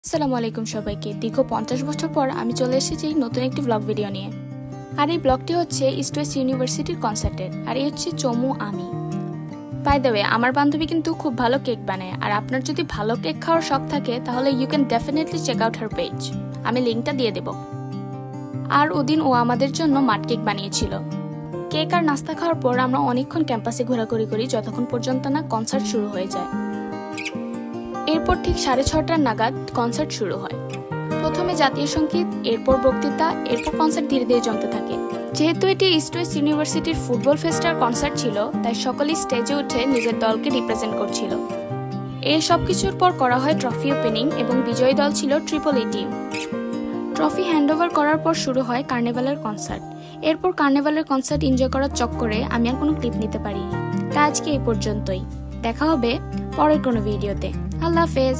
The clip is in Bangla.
আসসালামু আলাইকুম সবাইকে। দীর্ঘ 50 বছর পর আমি চলে এসেছি নতুন একটি ব্লগ ভিডিও নিয়ে। আর এই ব্লগটি হচ্ছে ইস্ট ওয়েস্ট ইউনিভার্সিটির কনসার্টের। আর এই হচ্ছে চমু আমি। বাই দ্য ওয়ে, আমার বান্ধবী কিন্তু খুব ভালো কেক বানায়। আর আপনার যদি ভালো কেক খাওয়ার শখ থাকে তাহলে you can definitely check out her page. আমি লিঙ্কটা দিয়ে দেব। আর ওদিন ও আমাদের জন্য মাড কেক বানিয়েছিল। কেক আর নাস্তা খাওয়ার পর আমরা অনেকক্ষণ ক্যাম্পাসে ঘোরাঘুরি করি যতক্ষণ পর্যন্ত না কনসার্ট শুরু হয়ে যায়। এরপর ঠিক 6:30 নাগাদ কনসার্ট শুরু হয়। প্রথমে জাতীয় সঙ্গীত, এরপর বক্তৃতা, এরপর কনসার্ট ধীরে ধীরে জমতে থাকে। যেহেতু এটি ইস্ট ওয়েস্ট ইউনিভার্সিটির ফুটবল ফেস্টার কনসার্ট ছিল, তাই সকলেই স্টেজে উঠে নিজের দলকে রিপ্রেজেন্ট করছিল। এর সবকিছুর পর করা হয় ট্রফি ওপেনিং এবং বিজয়ী দল ছিল ট্রিপল ই টিম। ট্রফি হ্যান্ডওভার করার পর শুরু হয় কার্নিভালের কনসার্ট। এরপর কার্নিভালের কনসার্ট এনজয় করার চক্করে আমি আর কোনো ক্লিপ নিতে পারিনি। তা আজকে এই পর্যন্তই। দেখা হবে পরের কোনো ভিডিওতে। আল্লাহ হাফেজ।